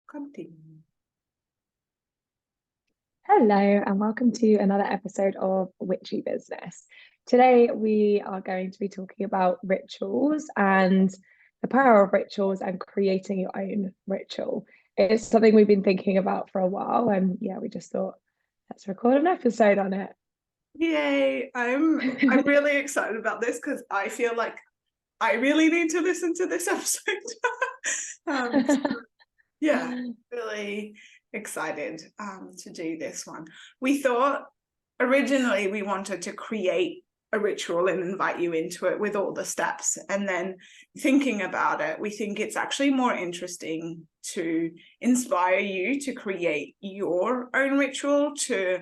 Continue. Hello, and welcome to another episode of Witchy Business. Today, we are going to be talking about rituals and the power of rituals and creating your own ritual. It's something we've been thinking about for a while, and yeah, we just thought let's record an episode on it. Yay! I'm really excited about this because I feel like I really need to listen to this episode. Yeah, really excited to do this one. We thought originally we wanted to create a ritual and invite you into it with all the steps, and then thinking about it, we think it's actually more interesting to inspire you to create your own ritual to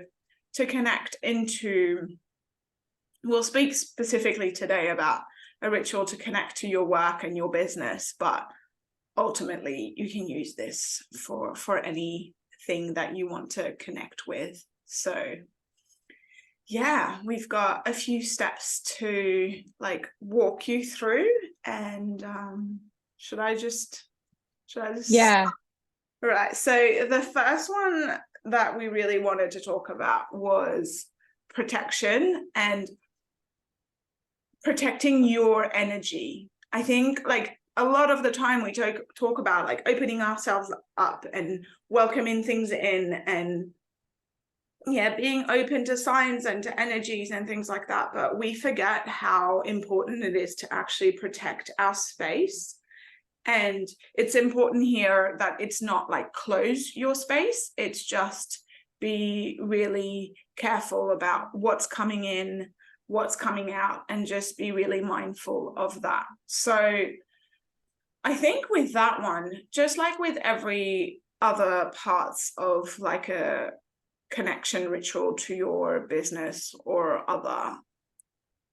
connect into. We'll speak specifically today about a ritual to connect to your work and your business, but ultimately you can use this for anything that you want to connect with. So yeah, we've got a few steps to walk you through, and should I just Yeah. all right, so the first one that we really wanted to talk about was protection and protecting your energy. I think a lot of the time we talk about opening ourselves up and welcoming things in, and being open to signs and to energies and things like that, but we forget how important it is to actually protect our space. And it's important here that it's not close your space, it's just be really careful about what's coming in, what's coming out, and just be really mindful of that. So I think with that one, just like with every other parts of a connection ritual to your business or other,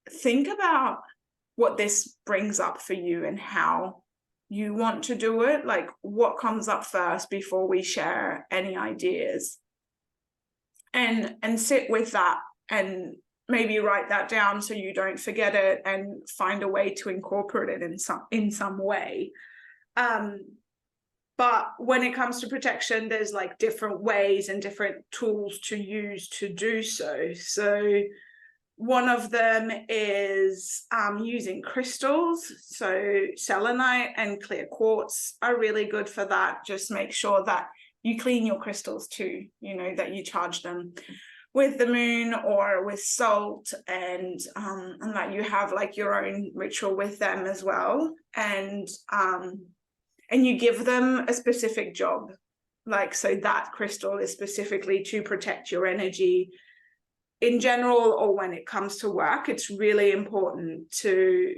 think about what this brings up for you and how you want to do it, what comes up first before we share any ideas, and sit with that and maybe write that down so you don't forget it, and find a way to incorporate it in some way. But when it comes to protection, there's different ways and different tools to use to do so. So one of them is using crystals. So selenite and clear quartz are really good for that. Just make sure that you clean your crystals too, that you charge them with the moon or with salt, and that you have your own ritual with them as well. And you give them a specific job, so that crystal is specifically to protect your energy in general, or when it comes to work. It's really important to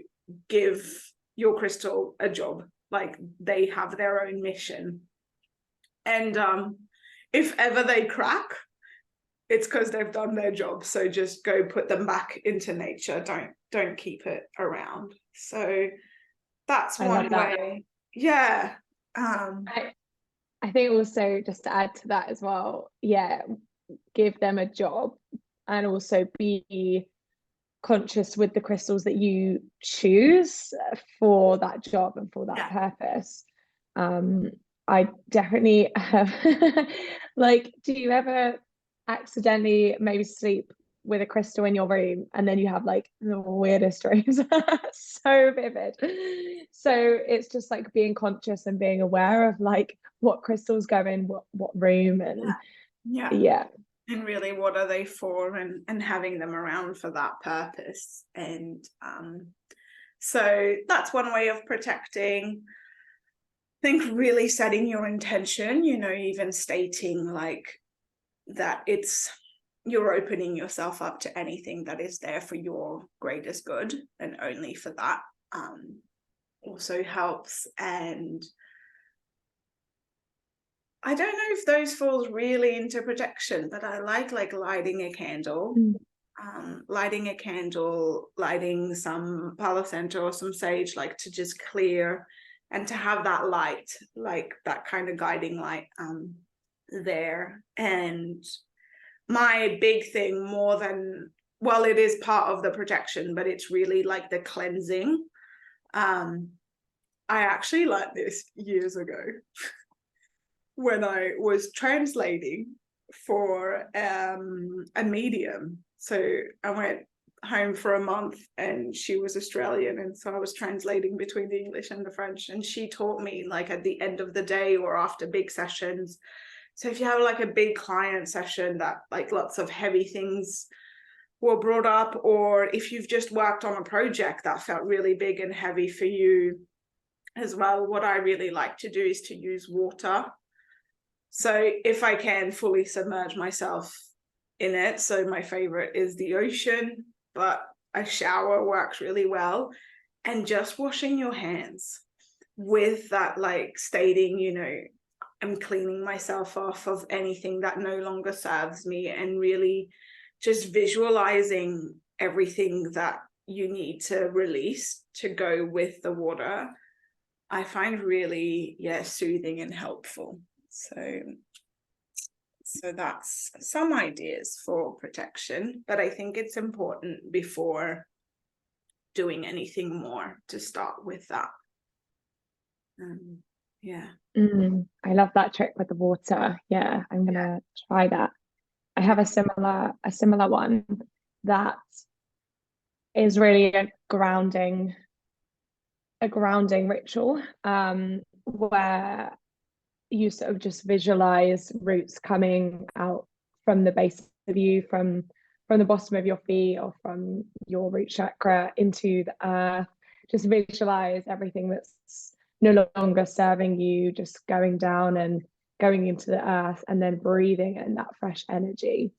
give your crystal a job, they have their own mission. And if ever they crack, it's because they've done their job. So just go put them back into nature. Don't keep it around. So that's one way. Yeah. I think also, just to add to that as well, give them a job, and also be conscious with the crystals that you choose for that job and for that purpose. I definitely have do you ever accidentally maybe sleep with a crystal in your room and then you have the weirdest dreams? So vivid. So it's just being conscious and being aware of what crystals go in what room, and and really what are they for, and having them around for that purpose. And so that's one way of protecting. I think really setting your intention, even stating that you're opening yourself up to anything that is there for your greatest good and only for that, also helps. And I don't know if those falls really into protection, but I like lighting a candle. Lighting some Palo Santo or some sage, to just clear and to have that light, that kind of guiding light there. And my big thing, more than, well, it is part of the protection, but it's really the cleansing. I actually learned this years ago. when I was translating for a medium. So I went home for a month, and she was Australian, and so I was translating between the English and the French, and she taught me, like, at the end of the day or after big sessions. So if you have like a big client session that like lots of heavy things were brought up, or if you've just worked on a project that felt really big and heavy for you as well, what I really like to do is to use water. So if I can fully submerge myself in it, so my favorite is the ocean, but a shower works really well. And just washing your hands with that, like stating, you know, I'm cleaning myself off of anything that no longer serves me, and really just visualizing everything that you need to release to go with the water, I find really, yeah, soothing and helpful. So that's some ideas for protection, but I think it's important before doing anything more to start with that. Yeah. I love that trick with the water. Yeah, I'm gonna try that. I have a similar one that is really a grounding ritual, where you sort of just visualize roots coming out from the base of you, from the bottom of your feet or from your root chakra into the earth. Just visualize everything that's no longer serving you, just going down and going into the earth, and then breathing in that fresh energy.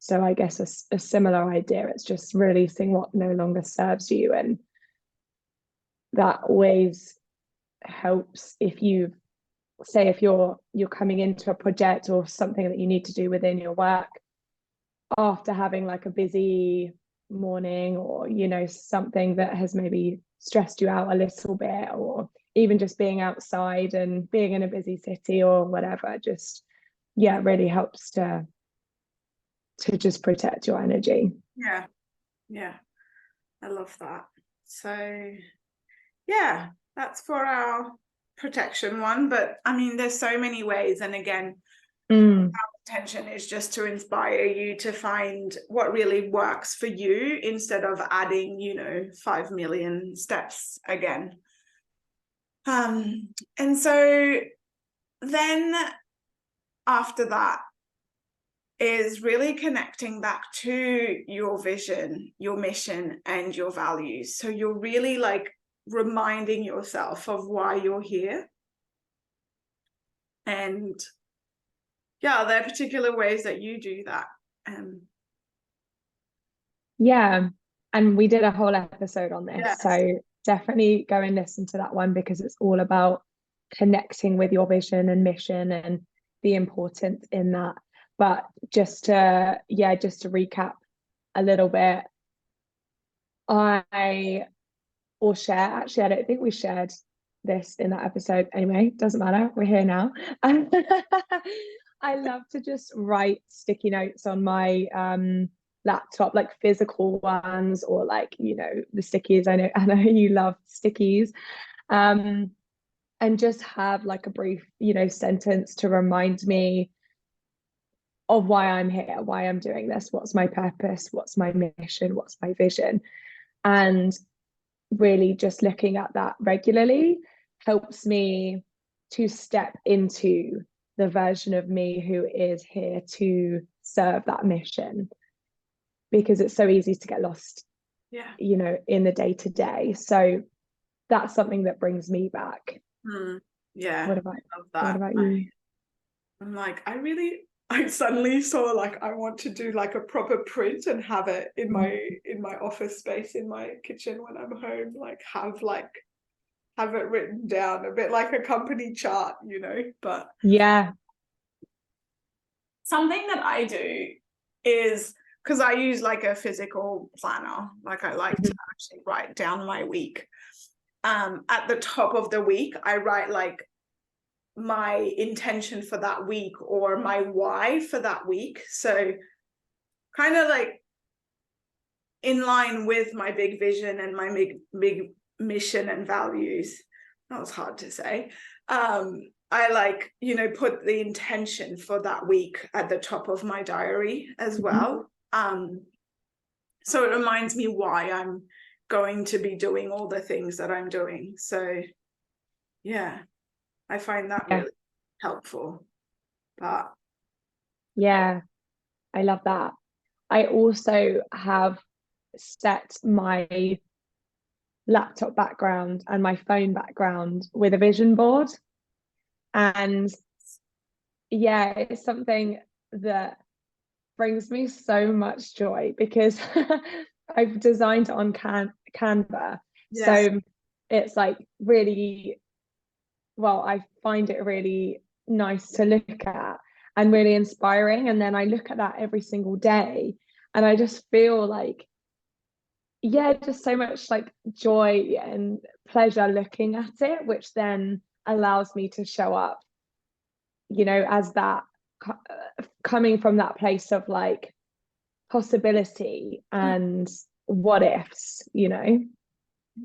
So I guess a similar idea. It's just releasing what no longer serves you, and that always helps if you say if you're coming into a project or something that you need to do within your work after having like a busy morning, or you know, something that has maybe stressed you out a little bit, or even just being outside and being in a busy city or whatever, just really helps to just protect your energy. Yeah, I love that. So yeah, that's for our protection one. But I mean, there's so many ways, and again, our intention is just to inspire you to find what really works for you, instead of adding, you know, 5 million steps again. And so then after that is really connecting back to your vision, your mission, and your values. So you're really like reminding yourself of why you're here. And yeah, there are particular ways that you do that. Yeah, and we did a whole episode on this, Yes. so definitely go and listen to that one, because it's all about connecting with your vision and mission and the importance in that. But just to recap a little bit, I don't think we shared this in that episode. Anyway, doesn't matter, we're here now. I love to just write sticky notes on my laptop, like physical ones, or like, you know, the stickies. I know you love stickies. And just have like a brief, you know, sentence to remind me of why I'm here, why I'm doing this, what's my purpose, what's my mission, what's my vision. And really just looking at that regularly helps me to step into the version of me who is here to serve that mission, because it's so easy to get lost, you know, in the day to day. So that's something that brings me back. Yeah, What about you? I'm like, I suddenly saw like I want to do like a proper print and have it in my office space, in my kitchen when I'm home, like have it written down, a bit like a company chart, you know. But yeah, something that I do is, because I use like a physical planner, like I like to actually write down my week. At the top of the week, I write like my intention for that week, or my why for that week. So kind of like in line with my big vision and my big mission and values. That was hard to say. I like, you know, put the intention for that week at the top of my diary as well. So it reminds me why I'm going to be doing all the things that I'm doing. So yeah, I find that Yeah. really helpful. But Yeah, I love that. I also have set my laptop background and my phone background with a vision board. And yeah, it's something that brings me so much joy because I've designed it on Canva. yes, So it's like really, well, I find it really nice to look at and really inspiring. And then I look at that every single day and I just feel like, yeah, just so much like joy and pleasure looking at it, which then allows me to show up, you know, as that coming from that place of like possibility and what ifs, you know.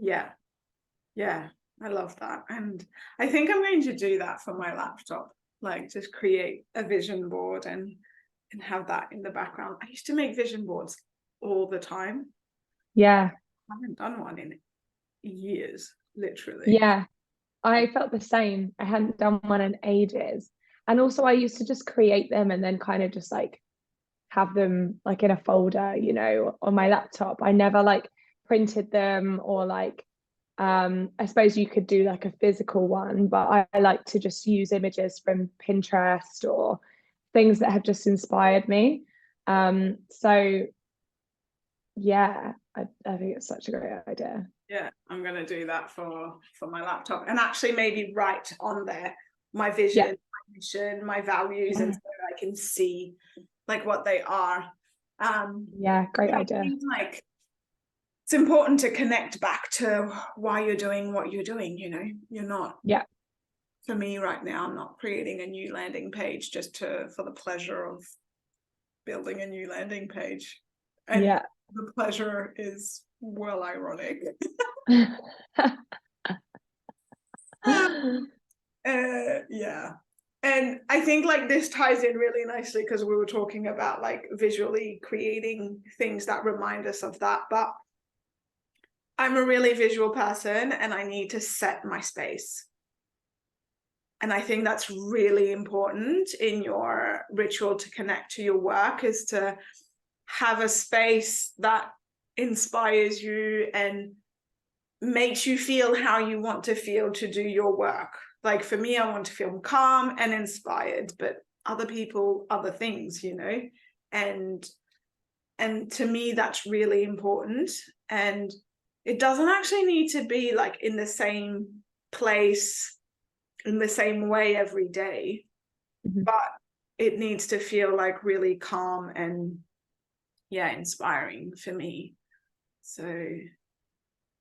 yeah, yeah, I love that. And I think I'm going to do that for my laptop, like just create a vision board and have that in the background. I used to make vision boards all the time. Yeah, I haven't done one in years, literally. yeah, I felt the same. I hadn't done one in ages. And also I used to just create them and then kind of just like have them like in a folder, you know, on my laptop. I never like printed them or like I suppose you could do like a physical one, but I like to just use images from Pinterest or things that have just inspired me. So yeah, I think it's such a great idea. Yeah, I'm gonna do that for my laptop and actually maybe write on there my vision, Yeah, my mission, my values, and yeah, so I can see like what they are. yeah, great I idea. think like it's important to connect back to why you're doing what you're doing, you know. You're not, Yeah, for me right now, I'm not creating a new landing page just to for the pleasure of building a new landing page. And yeah. the pleasure is well ironic. Yeah. And I think like this ties in really nicely because we were talking about like visually creating things that remind us of that. But I'm a really visual person and I need to set my space. And I think that's really important in your ritual to connect to your work is to have a space that inspires you and makes you feel how you want to feel to do your work. Like for me, I want to feel calm and inspired, but other people, other things, you know, and to me, that's really important. And it doesn't actually need to be like in the same place, in the same way every day, Mhm. but it needs to feel like really calm and yeah, inspiring for me. So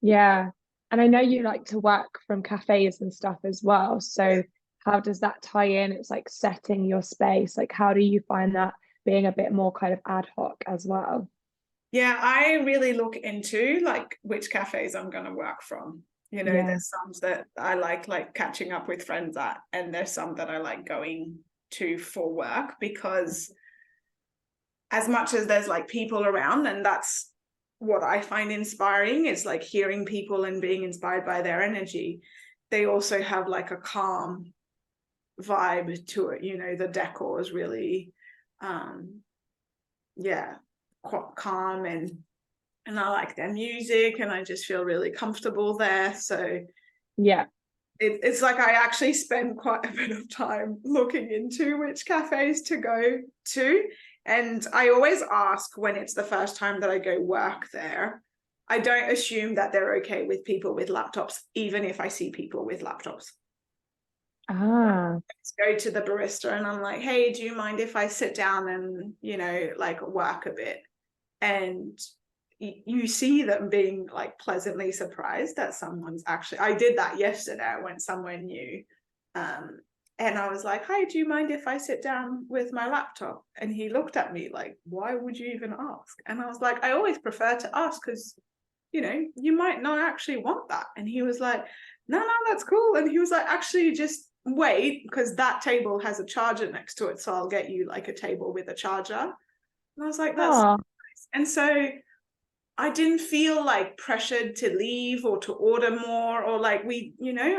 Yeah. And I know you like to work from cafes and stuff as well. yeah. So how does that tie in? It's like setting your space. Like how do you find that being a bit more kind of ad hoc as well? Yeah, I really look into like which cafes I'm going to work from. You know, Yeah. there's some that I like catching up with friends at, and there's some that I like going to for work because as much as there's like people around, and that's what I find inspiring is like hearing people and being inspired by their energy. They also have like a calm vibe to it. You know, the decor is really, yeah, quite calm and I like their music and I just feel really comfortable there. So Yeah. it's like I actually spend quite a bit of time looking into which cafes to go to. And I always ask when it's the first time that I go work there. I don't assume that they're okay with people with laptops, even if I see people with laptops. Ah, Go to the barista and I'm like, hey, do you mind if I sit down and, you know, like work a bit? And you see them being like pleasantly surprised that someone's actually, I did that yesterday. I went somewhere new. And I was like, hi, do you mind if I sit down with my laptop? And he looked at me like, why would you even ask? And I was like, I always prefer to ask because, you know, you might not actually want that. And he was like, no, that's cool. And he was like, actually, just wait, because that table has a charger next to it, so I'll get you like a table with a charger. And I was like, that's Oh, nice. And so I didn't feel like pressured to leave or to order more, or like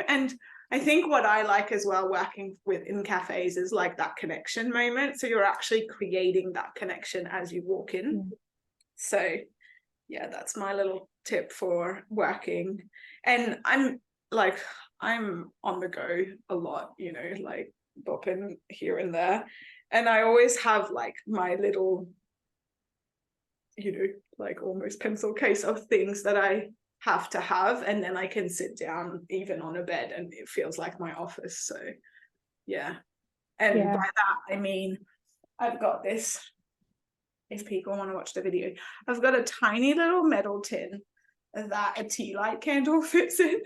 and I think what I like as well working with in cafes is like that connection moment. So you're actually creating that connection as you walk in. yeah. So yeah, that's my little tip for working. And I'm on the go a lot, like bopping here and there. And I always have like my little, like almost pencil case of things that I have to have. And then I can sit down even on a bed and it feels like my office. So yeah. And by that, I mean, I've got this, if people want to watch the video, I've got a tiny little metal tin that a tea light candle fits in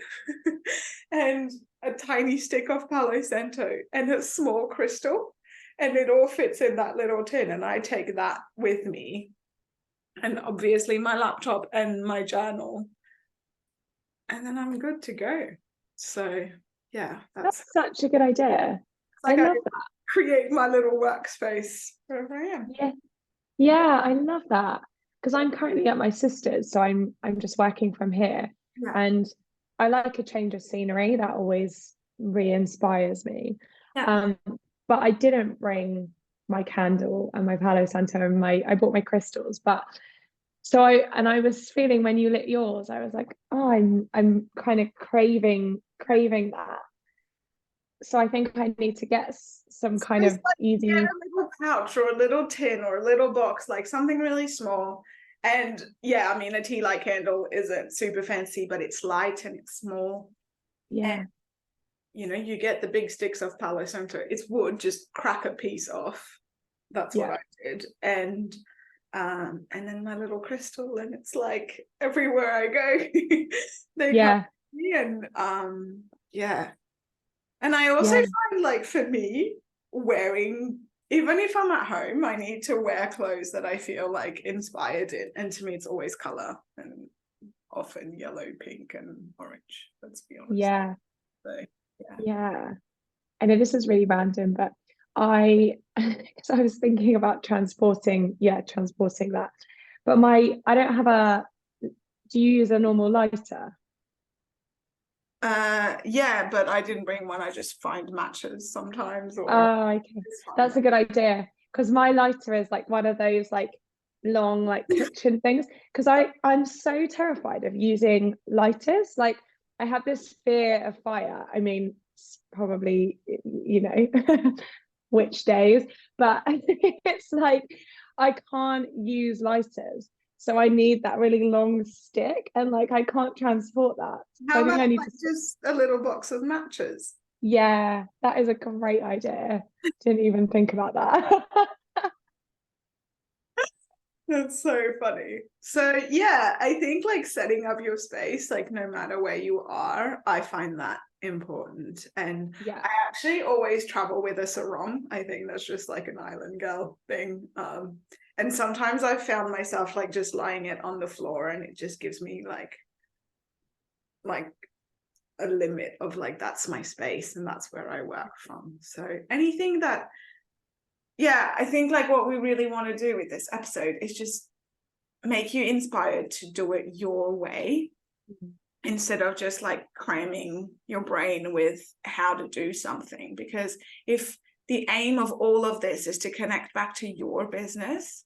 and a tiny stick of Palo Santo and a small crystal, and it all fits in that little tin, and I take that with me, and obviously my laptop and my journal, and then I'm good to go. So yeah, That's such a good idea. like I I love that. create my little workspace wherever I am. Yeah. Yeah, I love that. Because I'm currently at my sister's, so I'm just working from here. Yeah. And I like a change of scenery. That always re-inspires me. Yeah. But I didn't bring my candle and my Palo Santo and I bought my crystals. But so I was feeling when you lit yours, I was like, oh, I'm kind of craving that. So I think I need to get some kind Just of like get easy. a little pouch or a little tin or a little box, like something really small. And yeah, I mean, a tea light candle isn't super fancy, but it's light and it's small. Yeah. And you get the big sticks of Palo Santo. It's wood, just crack a piece off. That's what I did. And then my little crystal, and it's like everywhere I go, they come to me, and yeah. And I also find, like, for me, wearing, even if I'm at home, I need to wear clothes that I feel like inspired in. And to me, it's always color, and often yellow, pink, and orange. Let's be honest. Yeah. So, Yeah. I know this is really random, but because I was thinking about transporting that. But I don't have do you use a normal lighter? yeah, but I didn't bring one. I just find matches sometimes, or Oh, okay. That's a good idea. Because my lighter is like one of those like long like kitchen things. Because I'm so terrified of using lighters. Like I have this fear of fire. I mean, it's probably, which days, but it's like I can't use lighters. So I need that really long stick, and like I can't transport that. So how I think about I need like to. just a little box of matches? Yeah, that is a great idea. Didn't even think about that. That's so funny. So yeah, I think like setting up your space, like no matter where you are, I find that important. And Yeah. I actually always travel with a sarong. I think that's just like an island girl thing. And sometimes I've found myself like just lying it on the floor, and it just gives me like a limit of like, that's my space and that's where I work from. So anything that, yeah, I think like what we really want to do with this episode is just make you inspired to do it your way, instead of just like cramming your brain with how to do something. Because if the aim of all of this is to connect back to your business,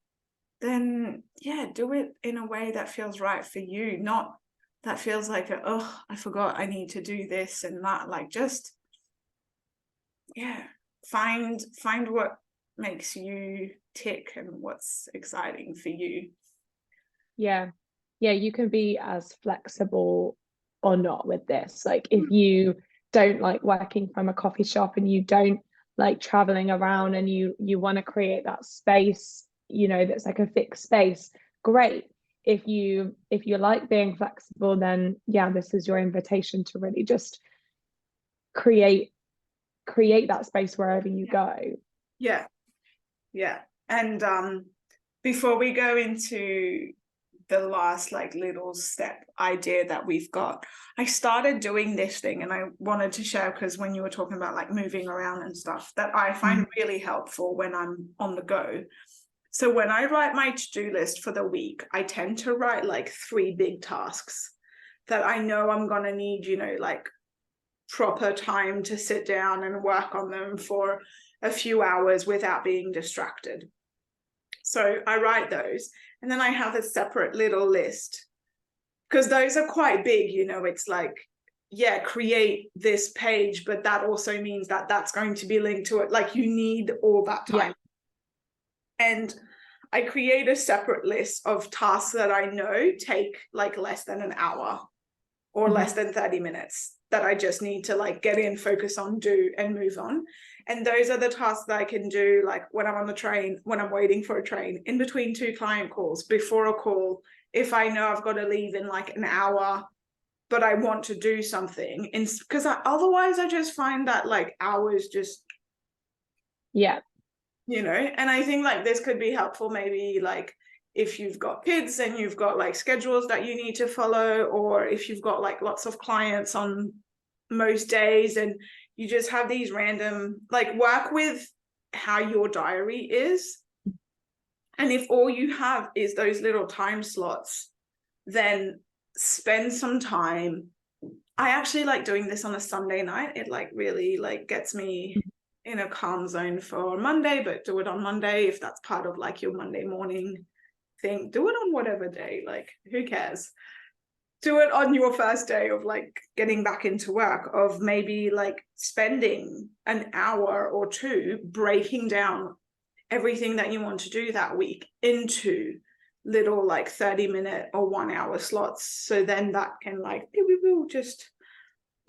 then yeah, do it in a way that feels right for you, not that feels like oh, I forgot I need to do this and that. Like, just find what makes you tick and what's exciting for you. Yeah. Yeah, you can be as flexible or not with this. Like if you don't like working from a coffee shop and you don't like traveling around and you want to create that space, that's like a fixed space, great. If you like being flexible, then yeah, this is your invitation to really just create that space wherever you go. Yeah. And before we go into the last like little step idea that we've got. I started doing this thing and I wanted to share, because when you were talking about like moving around and stuff, that I find really helpful when I'm on the go. So when I write my to-do list for the week, I tend to write like 3 big tasks that I know I'm gonna need, you know, like proper time to sit down and work on them for a few hours without being distracted. So I write those, and then I have a separate little list, because those are quite big, you know. It's like, yeah, create this page, but that also means that that's going to be linked to it. Like, you need all that time. And I create a separate list of tasks that I know take like less than an hour or less than 30 minutes, that I just need to like get in, focus on, do, and move on. And those are the tasks that I can do like when I'm on the train, when I'm waiting for a train, in between 2 client calls, before a call, if I know I've got to leave in like an hour, but I want to do something. And because otherwise I just find that like hours just, you know. And I think like this could be helpful, maybe like if you've got kids and you've got like schedules that you need to follow, or if you've got like lots of clients on most days and you just have these random, like, work with how your diary is. And if all you have is those little time slots, then spend some time. I actually like doing this on a Sunday night. It like really like gets me in a calm zone for Monday, but do it on Monday if that's part of like your Monday morning thing. Do it on whatever day, like who cares? Do it on your first day of like getting back into work, of maybe like spending an hour or 2 breaking down everything that you want to do that week into little like 30-minute or 1-hour slots. So then that can like just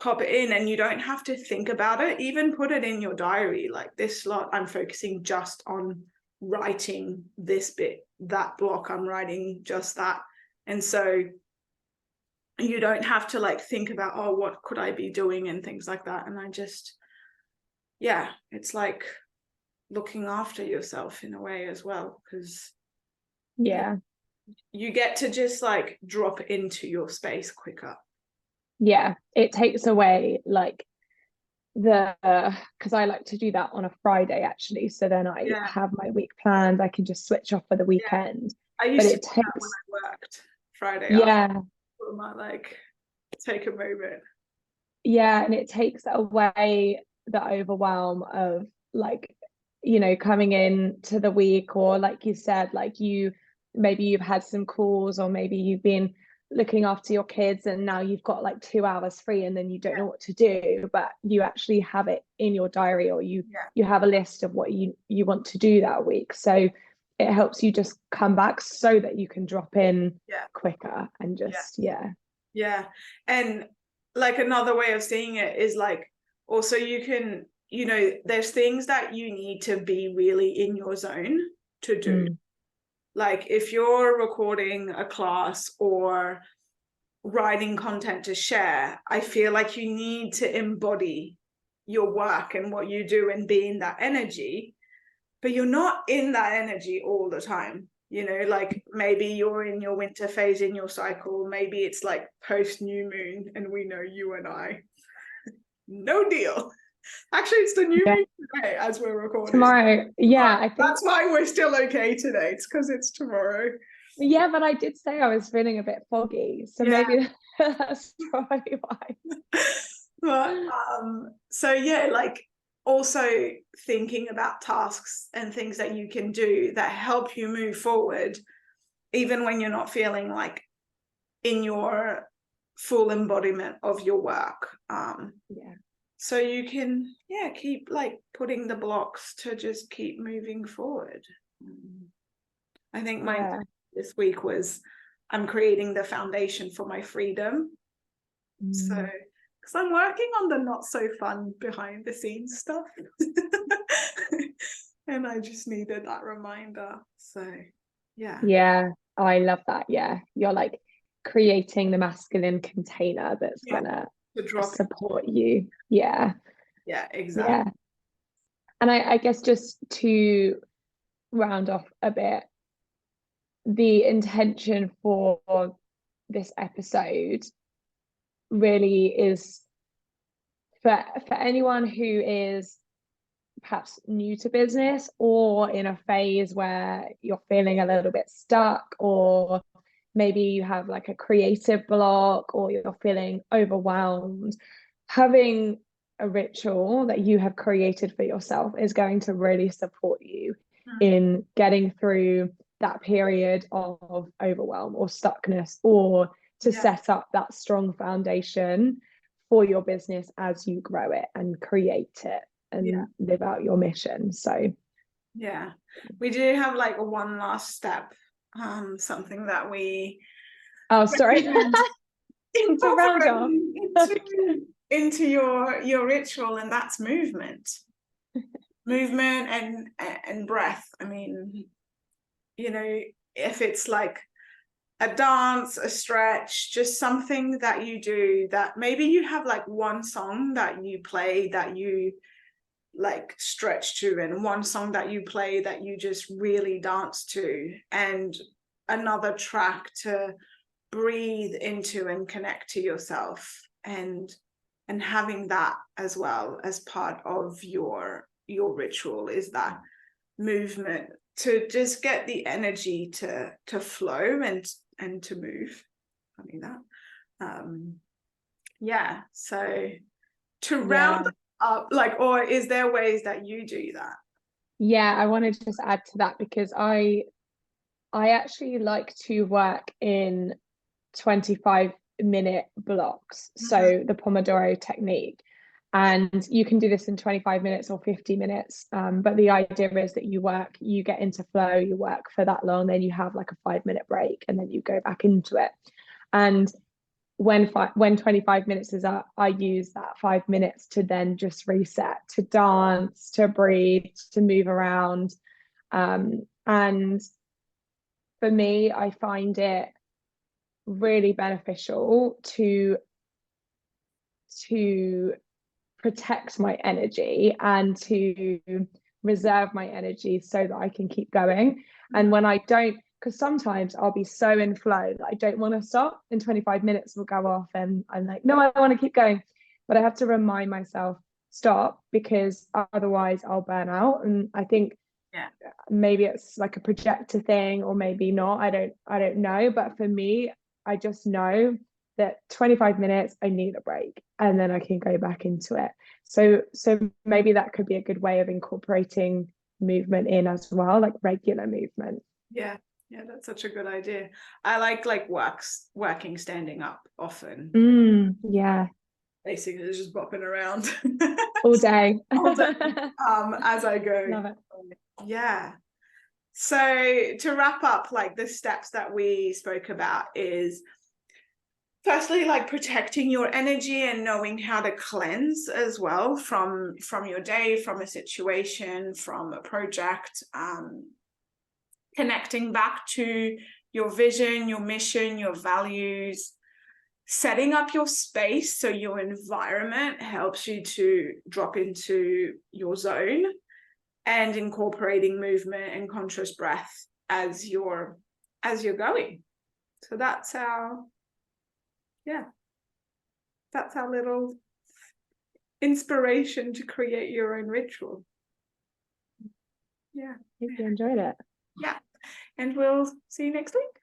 pop it in, and you don't have to think about it. Even put it in your diary, like, this slot I'm focusing just on writing this bit, that block I'm writing just that. And so you don't have to like think about, oh, what could I be doing and things like that. And I just, yeah, it's like looking after yourself in a way as well, because you get to just like drop into your space quicker. It takes away like the because I like to do that on a Friday actually, so then I have my week planned, I can just switch off for the weekend. I used to do that when I worked Friday after. I might like take a moment. And it takes away the overwhelm of like, you know, coming in to the week, or like you said, like maybe you've had some calls, or maybe you've been looking after your kids and now you've got like 2 hours free, and then you don't know what to do, but you actually have it in your diary, or you have a list of what you want to do that week. So it helps you just come back so that you can drop in quicker and just and like another way of seeing it is like, also you can, you know, there's things that you need to be really in your zone to do. Like if you're recording a class or writing content to share, I feel like you need to embody your work and what you do and be in that energy, but you're not in that energy all the time. You know, like maybe you're in your winter phase in your cycle, maybe it's like post new moon, and we know you and I, no deal. Actually, it's the new moon today as we're recording. Tomorrow, I think that's why we're still okay today. It's because it's tomorrow. But I did say I was feeling a bit foggy, so maybe that's probably why. But so like also thinking about tasks and things that you can do that help you move forward, even when you're not feeling like in your full embodiment of your work. So you can keep like putting the blocks to just keep moving forward. I think my this week was, I'm creating the foundation for my freedom. So because I'm working on the not so fun behind the scenes stuff. And I just needed that reminder. So I love that. You're like creating the masculine container that's gonna support you. Exactly. And I guess just to round off a bit, the intention for this episode really is for anyone who is perhaps new to business or in a phase where you're feeling a little bit stuck, or maybe you have like a creative block, or you're feeling overwhelmed. Having a ritual that you have created for yourself is going to really support you in getting through that period of overwhelm or stuckness, or to set up that strong foundation for your business as you grow it and create it and live out your mission. So yeah, we do have like a one last step, something that we sorry to round off into your ritual, and that's movement. Movement and breath. I mean, you know, if it's like a dance, a stretch, just something that you do, that maybe you have like one song that you play that you like stretch to, and one song that you play that you just really dance to, and another track to breathe into and connect to yourself, and having that as well as part of your ritual is that movement to just get the energy to flow and to move. I mean that so to round up, like, or is there ways that you do that? I want to just add to that, because I actually like to work in 25-minute blocks, so the Pomodoro technique, and you can do this in 25 minutes or 50 minutes, but the idea is that you get into flow, you work for that long, then you have like a 5-minute break, and then you go back into it. And when 25 minutes is up, I use that 5 minutes to then just reset, to dance, to breathe, to move around. And for me, I find it really beneficial to protect my energy and to reserve my energy so that I can keep going. And when I don't, because sometimes I'll be so in flow that I don't want to stop, and 25 minutes will go off and I'm like, no, I want to keep going. But I have to remind myself, stop, because otherwise I'll burn out. And I think maybe it's like a projector thing, or maybe not. I don't know. But for me, I just know that 25 minutes, I need a break, and then I can go back into it. So maybe that could be a good way of incorporating movement in as well, like regular movement. Yeah, that's such a good idea. I like working standing up often. Yeah. Basically just bopping around all day. As I go. Love it. Yeah. So to wrap up, like the steps that we spoke about is firstly, like protecting your energy and knowing how to cleanse as well from your day, from a situation, from a project, connecting back to your vision, your mission, your values, setting up your space so your environment helps you to drop into your zone, and incorporating movement and conscious breath as you're going. So that's our little inspiration to create your own ritual. Hope you enjoyed it. And we'll see you next week.